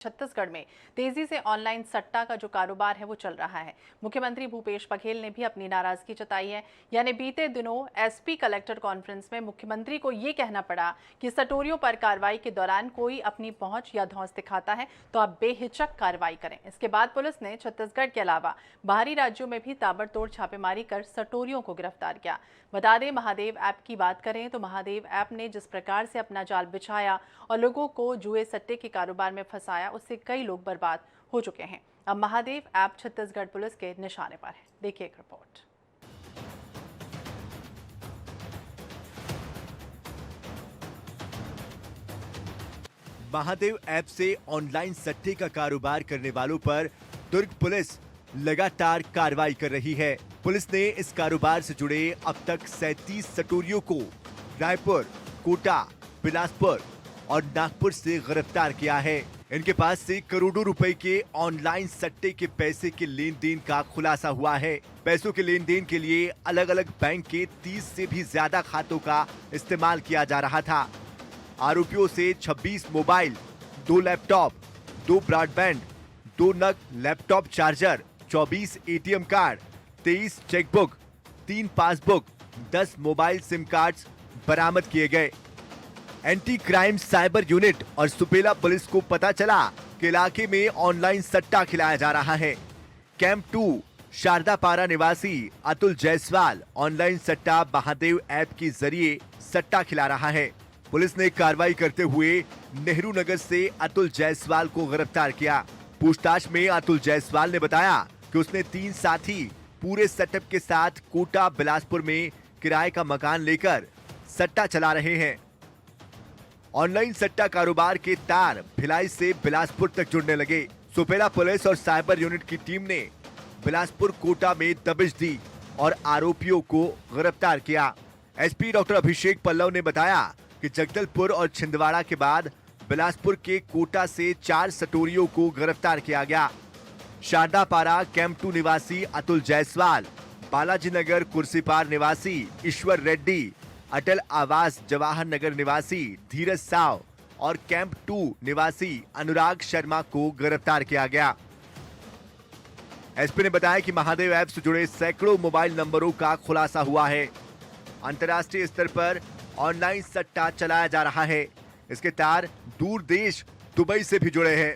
छत्तीसगढ़ में तेजी से ऑनलाइन सट्टा का जो कारोबार है वो चल रहा है। मुख्यमंत्री भूपेश बघेल ने भी अपनी नाराजगी जताई है। यानी बीते दिनों एसपी कलेक्टर कॉन्फ्रेंस में मुख्यमंत्री को ये कहना पड़ा कि सटोरियों पर कार्रवाई के दौरान कोई अपनी पहुंच या धौंस दिखाता है तो आप बेहिचक कार्रवाई करें। इसके बाद पुलिस ने छत्तीसगढ़ के अलावा बाहरी राज्यों में भी ताबड़तोड़ छापेमारी कर सटोरियों को गिरफ्तार किया। बता दें, महादेव ऐप की बात करें तो महादेव ऐप ने जिस प्रकार से अपना जाल बिछाया और लोगों को जुए सट्टे के कारोबार में फंसाया, उससे कई लोग बर्बाद हो चुके हैं। अब महादेव ऐप छत्तीसगढ़ पुलिस के निशाने पर है। देखिए एक रिपोर्ट। महादेव ऐप से ऑनलाइन सट्टे का कारोबार करने वालों पर दुर्ग पुलिस लगातार कार्रवाई कर रही है। पुलिस ने इस कारोबार से जुड़े अब तक 37 सटोरियों को रायपुर, कोटा, बिलासपुर और नागपुर से गिरफ्तार किया है। इनके पास से करोड़ों रुपए के ऑनलाइन सट्टे के पैसे के लेन देन का खुलासा हुआ है। पैसों के लेन देन के लिए अलग अलग बैंक के 30 से भी ज्यादा खातों का इस्तेमाल किया जा रहा था। आरोपियों से 26 मोबाइल, 2 लैपटॉप, 2 ब्रॉडबैंड, 2 नग laptop charger, 24 ATM card, 23 chequebook, 3 passbook, 10 mobile SIM cards बरामद किए गए। एंटी क्राइम साइबर यूनिट और सुपेला पुलिस को पता चला कि इलाके में ऑनलाइन सट्टा खिलाया जा रहा है। कैंप 2 शारदापारा निवासी अतुल जायसवाल ऑनलाइन सट्टा महादेव ऐप के जरिए सट्टा खिला रहा है। पुलिस ने कार्रवाई करते हुए नेहरू नगर से अतुल जायसवाल को गिरफ्तार किया। पूछताछ में अतुल जायसवाल ने बताया कि उसने 3 साथी पूरे सेटअप के साथ कोटा, बिलासपुर में किराए का मकान लेकर सट्टा चला रहे हैं। ऑनलाइन सट्टा कारोबार के तार भिलाई से बिलासपुर तक जुड़ने लगे। सुपेला पुलिस और साइबर यूनिट की टीम ने बिलासपुर, कोटा में दबिश दी और आरोपियों को गिरफ्तार किया। एसपी डॉक्टर अभिषेक पल्लव ने बताया कि जगदलपुर और छिंदवाड़ा के बाद बिलासपुर के कोटा से 4 सटोरियों को गिरफ्तार किया गया। शारदापारा कैंप 2 निवासी अतुल जायसवाल, बालाजी नगर कुर्सीपार निवासी ईश्वर रेड्डी, अटल आवास जवाहर नगर निवासी धीरज साव और कैंप 2 निवासी अनुराग शर्मा को गिरफ्तार किया गया। एसपी ने बताया कि महादेव ऐप से जुड़े सैकड़ों मोबाइल नंबरों का खुलासा हुआ है। अंतर्राष्ट्रीय स्तर पर ऑनलाइन सट्टा चलाया जा रहा है। इसके तार दूर देश दुबई से भी जुड़े हैं।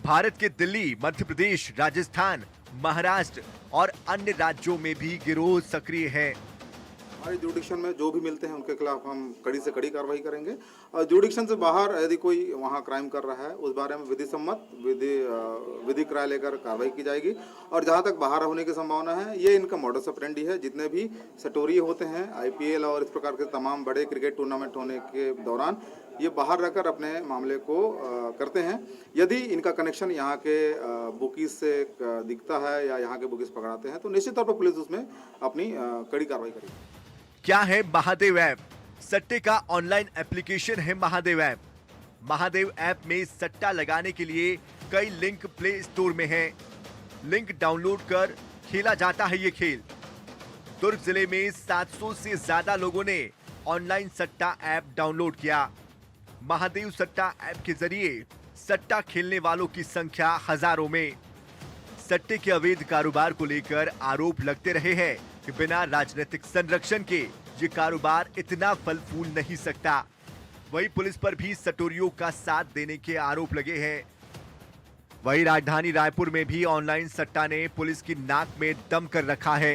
भारत के दिल्ली, मध्य प्रदेश, राजस्थान, महाराष्ट्र और अन्य राज्यों में भी गिरोह सक्रिय है। हमारे जुडिक्शन में जो भी मिलते हैं उनके खिलाफ हम कड़ी से कड़ी कार्रवाई करेंगे और जुडिक्शन से बाहर यदि कोई वहाँ क्राइम कर रहा है उस बारे में विधि राय लेकर कार्रवाई की जाएगी। और जहाँ तक बाहर होने की संभावना है, ये इनका मॉडस ऑपरेंडी है। जितने भी सटोरी होते हैं आईपीएल और इस प्रकार के तमाम बड़े क्रिकेट टूर्नामेंट होने के दौरान ये बाहर रहकर अपने मामले को करते हैं। यदि इनका कनेक्शन यहाँ के बुकीज से दिखता है या यहाँ के बुकीज पकड़ाते हैं तो निश्चित तौर पर पुलिस उसमें अपनी कड़ी कार्रवाई करेगी। क्या है महादेव ऐप? सट्टे का ऑनलाइन एप्लीकेशन है महादेव ऐप। महादेव ऐप में सट्टा लगाने के लिए कई लिंक प्ले स्टोर में हैं। लिंक डाउनलोड कर खेला जाता है ये खेल। दुर्ग जिले में 700 से ज्यादा लोगों ने ऑनलाइन सट्टा ऐप डाउनलोड किया। महादेव सट्टा ऐप के जरिए सट्टा खेलने वालों की संख्या हजारों में। सट्टे के अवैध कारोबार को लेकर आरोप लगते रहे हैं कि बिना राजनीतिक संरक्षण के ये कारोबार इतना फल फूल नहीं सकता। वहीं पुलिस पर भी सटोरियों का साथ देने के आरोप लगे हैं। वहीं राजधानी रायपुर में भी ऑनलाइन सट्टा ने पुलिस की नाक में दम कर रखा है।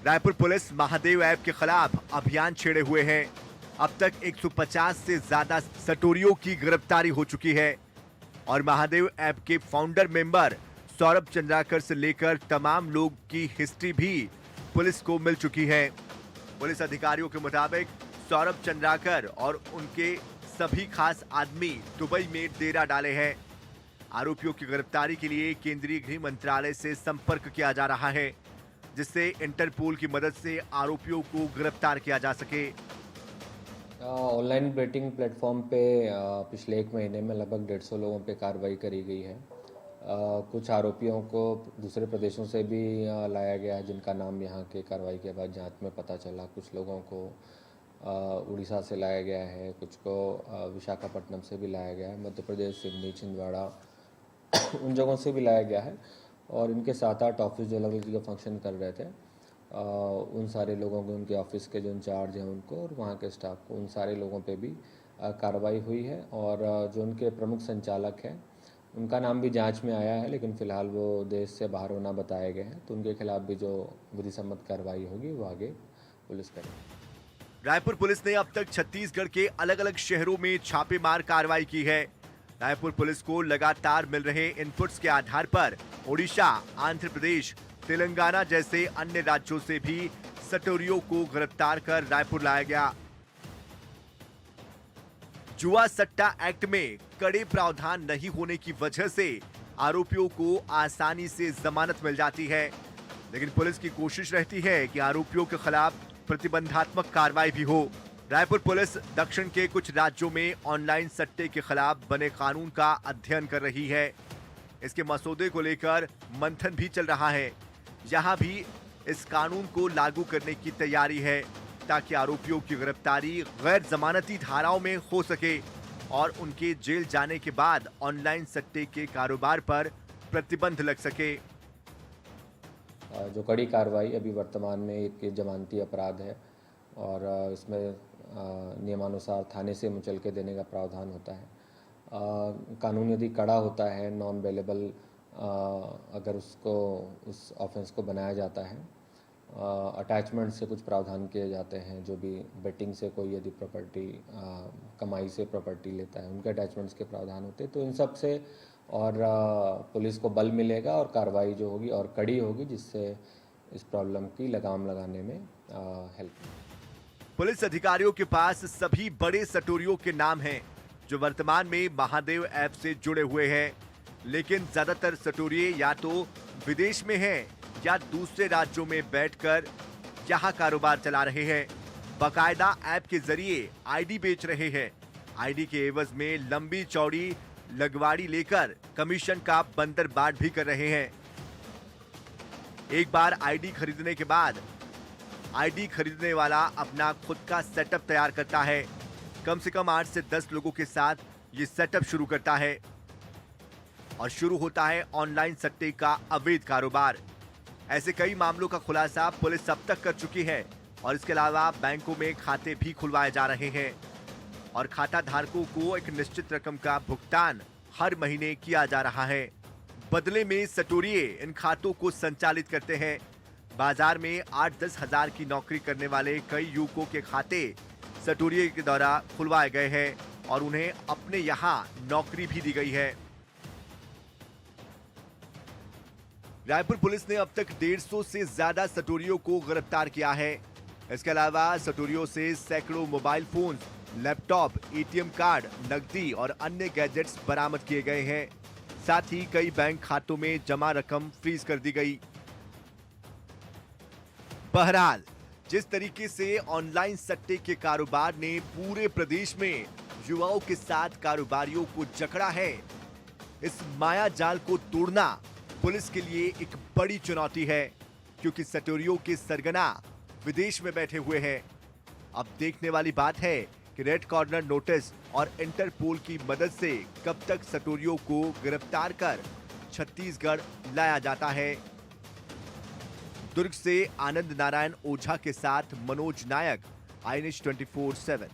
रायपुर पुलिस महादेव ऐप के खिलाफ अभियान छेड़े हुए है। अब तक 150 से ज्यादा सटोरियों की गिरफ्तारी हो चुकी है और महादेव ऐप के फाउंडर मेंबर सौरभ चंद्राकर से लेकर तमाम लोग की हिस्ट्री भी पुलिस को मिल चुकी है। पुलिस अधिकारियों के मुताबिक सौरभ चंद्राकर और उनके सभी खास आदमी दुबई में डेरा डाले हैं। आरोपियों की गिरफ्तारी के लिए केंद्रीय गृह मंत्रालय से संपर्क किया जा रहा है, जिससे इंटरपोल की मदद से आरोपियों को गिरफ्तार किया जा सके। ऑनलाइन बेटिंग प्लेटफॉर्म पे पिछले 1 महीने में लगभग 150 लोगों पे कार्रवाई करी गई है। कुछ आरोपियों को दूसरे प्रदेशों से भी लाया गया है, जिनका नाम यहाँ के कार्रवाई के बाद जांच में पता चला। कुछ लोगों को उड़ीसा से लाया गया है, कुछ को विशाखापट्टनम से भी लाया गया है। मध्य प्रदेश, सिवनी, छिंदवाड़ा उन जगहों से भी लाया गया है और इनके 7-8 ऑफिस जो अलग अलग जगह फंक्शन कर रहे थे, उन सारे लोगों को, उनके ऑफिस के जो इंचार्ज हैं उनको और वहाँ के स्टाफ को, उन सारे लोगों पे भी कार्रवाई हुई है। और जो उनके प्रमुख संचालक हैं उनका नाम भी जांच में आया है, लेकिन फ़िलहाल वो देश से बाहर होना बताए गए हैं, तो उनके खिलाफ भी जो विधि सम्मत कार्रवाई होगी वो आगे पुलिस करेगी। रायपुर पुलिस ने अब तक छत्तीसगढ़ के अलग अलग शहरों में छापेमार कार्रवाई की है। रायपुर पुलिस को लगातार मिल रहे इनपुट्स के आधार पर ओडिशा, आंध्र प्रदेश, तेलंगाना जैसे अन्य राज्यों से भी सटोरियों को गिरफ्तार कर रायपुर लाया गया। जुआ सट्टा एक्ट में कड़े प्रावधान नहीं होने की वजह से आरोपियों को आसानी से जमानत मिल जाती है, लेकिन पुलिस की कोशिश रहती है कि आरोपियों के खिलाफ प्रतिबंधात्मक कार्रवाई भी हो। रायपुर पुलिस दक्षिण के कुछ राज्यों में ऑनलाइन सट्टे के खिलाफ बने कानून का अध्ययन कर रही है। इसके मसौदे को लेकर मंथन भी चल रहा है। यहाँ भी इस कानून को लागू करने की तैयारी है ताकि आरोपियों की गिरफ्तारी गैर जमानती धाराओं में हो सके और उनके जेल जाने के बाद ऑनलाइन सट्टे के कारोबार पर प्रतिबंध लग सके। जो कड़ी कार्रवाई अभी वर्तमान में एक जमानती अपराध है और इसमें नियमानुसार थाने से मुचलके देने का प्रावधान होता है। कानून यदि कड़ा होता है, नॉन बेलेबल अगर उसको उस ऑफेंस को बनाया जाता है, अटैचमेंट से कुछ प्रावधान किए जाते हैं। जो भी बेटिंग से कोई यदि प्रॉपर्टी कमाई से प्रॉपर्टी लेता है, उनके अटैचमेंट्स के प्रावधान होते हैं। तो इन सब से और पुलिस को बल मिलेगा और कार्रवाई जो होगी और कड़ी होगी, जिससे इस प्रॉब्लम की लगाम लगाने में हेल्प। पुलिस अधिकारियों के पास सभी बड़े सटोरियों के नाम हैं जो वर्तमान में महादेव ऐप से जुड़े हुए हैं, लेकिन ज्यादातर सटोरिये या तो विदेश में हैं या दूसरे राज्यों में बैठकर यहां कारोबार चला रहे हैं। बाकायदा ऐप के जरिए आईडी बेच रहे हैं। आईडी के एवज में लंबी चौड़ी लगवाड़ी लेकर कमीशन का बंदरबाट भी कर रहे हैं। एक बार आईडी खरीदने के बाद आईडी खरीदने वाला अपना खुद का सेटअप तैयार करता है। कम से कम 8 से 10 लोगों के साथ ये सेटअप शुरू करता है और शुरू होता है ऑनलाइन सट्टे का अवैध कारोबार। ऐसे कई मामलों का खुलासा पुलिस अब तक कर चुकी है और इसके अलावा बैंकों में खाते भी खुलवाए जा रहे हैं और खाता धारकों को एक निश्चित रकम का भुगतान हर महीने किया जा रहा है। बदले में सटोरिये इन खातों को संचालित करते हैं। बाजार में 8-10 हजार की नौकरी करने वाले कई युवकों के खाते सटोरिये के द्वारा खुलवाए गए हैं और उन्हें अपने यहाँ नौकरी भी दी गई है। रायपुर पुलिस ने अब तक 150 से ज्यादा सटोरियों को गिरफ्तार किया है। इसके अलावा सटोरियों से सैकड़ों mobile phone, laptop, ATM card, नकदी और अन्य गैजेट्स बरामद किए गए हैं। साथ ही कई बैंक खातों में जमा रकम फ्रीज कर दी गई। बहरहाल, जिस तरीके से ऑनलाइन सट्टे के कारोबार ने पूरे प्रदेश में युवाओं के साथ कारोबारियों को जकड़ा है, इस माया जाल को तोड़ना पुलिस के लिए एक बड़ी चुनौती है, क्योंकि सटोरियों के सरगना विदेश में बैठे हुए हैं। अब देखने वाली बात है कि रेड कॉर्नर नोटिस और इंटरपोल की मदद से कब तक सटोरियों को गिरफ्तार कर छत्तीसगढ़ लाया जाता है। दुर्ग से आनंद नारायण ओझा के साथ मनोज नायक, INH 24/7।